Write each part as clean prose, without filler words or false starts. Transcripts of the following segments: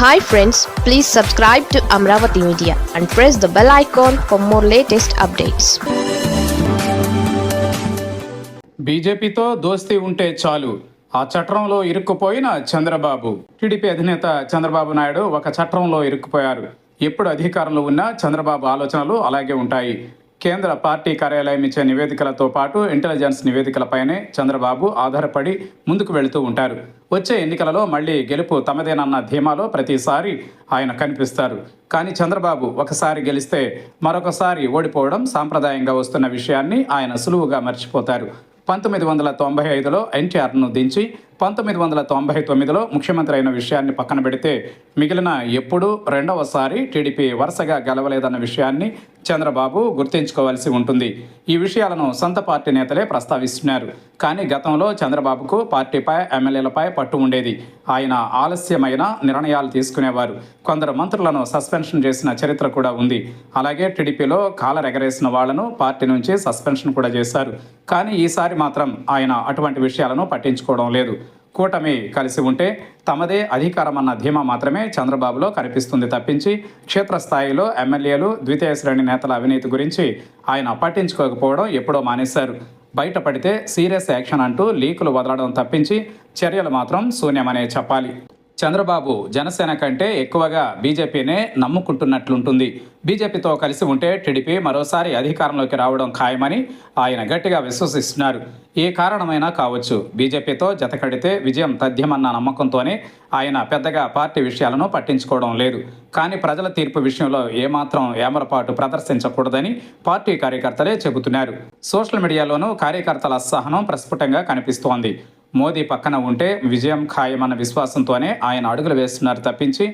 Hi friends, please subscribe to Amravati Media and press the bell icon for more latest updates. బీజేపీతో దోస్తీ ఉంటే చాలు, ఆ చట్రంలో ఇరుక్కుపోయిన Chandrababu. TDP అధినేత చంద్రబాబు నాయుడు ఒక చట్రంలో ఇరుక్కుపోయారు. ఎప్పుడు అధికారంలో ఉన్నా చంద్రబాబు ఆలోచనలు అలాగే ఉంటాయి. కేంద్ర పార్టీ కార్యాలయం ఇచ్చే నివేదికలతో పాటు ఇంటెలిజెన్స్ నివేదికలపైనే చంద్రబాబు ఆధారపడి ముందుకు వెళుతూ ఉంటారు. వచ్చే ఎన్నికలలో మళ్ళీ గెలుపు తమదేనన్న ధీమాలో ప్రతిసారి ఆయన కనిపిస్తారు. కానీ చంద్రబాబు ఒకసారి గెలిస్తే మరొకసారి ఓడిపోవడం సాంప్రదాయంగా వస్తున్న విషయాన్ని ఆయన సులువుగా మర్చిపోతారు. 1995లో ఎన్టీఆర్ను దించి 1999లో ముఖ్యమంత్రి అయిన విషయాన్ని పక్కన పెడితే మిగిలిన ఎప్పుడూ రెండవసారి టీడీపీ వరుసగా గెలవలేదన్న విషయాన్ని చంద్రబాబు గుర్తుంచుకోవాల్సి ఉంటుంది. ఈ విషయాలను సొంత పార్టీ నేతలే ప్రస్తావిస్తున్నారు. కానీ గతంలో చంద్రబాబుకు పార్టీపై, ఎమ్మెల్యేలపై పట్టు ఉండేది. ఆయన ఆలస్యమైన నిర్ణయాలు తీసుకునేవారు. కొందరు మంత్రులను సస్పెన్షన్ చేసిన చరిత్ర కూడా ఉంది. అలాగే టీడీపీలో కాలరెగరేసిన వాళ్లను పార్టీ నుంచి సస్పెన్షన్ కూడా చేశారు. కానీ ఈసారి మాత్రం ఆయన అటువంటి విషయాలను పట్టించుకోవడం లేదు. కూటమి కలిసి ఉంటే తమదే అధికారం అన్న ధీమా మాత్రమే చంద్రబాబులో కనిపిస్తుంది తప్పించి క్షేత్రస్థాయిలో ఎమ్మెల్యేలు, ద్వితీయ శ్రేణి నేతల అవినీతి గురించి ఆయన పట్టించుకోకపోవడం ఎప్పుడో మానేశారు. బయటపడితే సీరియస్ యాక్షన్ అంటూ లీకులు వదలడం తప్పించి చర్యలు మాత్రం శూన్యమనే చెప్పాలి. చంద్రబాబు జనసేన కంటే ఎక్కువగా బీజేపీనే నమ్ముకుంటున్నట్లుంటుంది. బీజేపీతో కలిసి ఉంటే టీడీపీ మరోసారి అధికారంలోకి రావడం ఖాయమని ఆయన గట్టిగా విశ్వసిస్తున్నారు. ఏ కారణమైనా కావచ్చు, బీజేపీతో జతకడితే విజయం తథ్యమన్న నమ్మకంతోనే ఆయన పెద్దగా పార్టీ విషయాలను పట్టించుకోవడం లేదు. కానీ ప్రజల తీర్పు విషయంలో ఏమాత్రం ఏమరపాటు ప్రదర్శించకూడదని పార్టీ కార్యకర్తలే చెబుతున్నారు. సోషల్ మీడియాలోనూ కార్యకర్తల అసహనం ప్రస్ఫుటంగా కనిపిస్తోంది. మోదీ పక్కన ఉంటే విజయం ఖాయమన్న విశ్వాసంతోనే ఆయన అడుగులు వేస్తున్నారు తప్పించి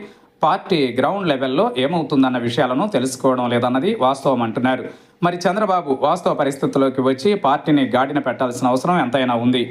పార్టీ గ్రౌండ్ లెవెల్లో ఏమవుతుందన్న విషయాలను తెలుసుకోవడం లేదన్నది వాస్తవం అంటున్నారు. మరి చంద్రబాబు వాస్తవ పరిస్థితుల్లోకి వచ్చి పార్టీని గాడిన పెట్టాల్సిన అవసరం ఎంతైనా ఉంది.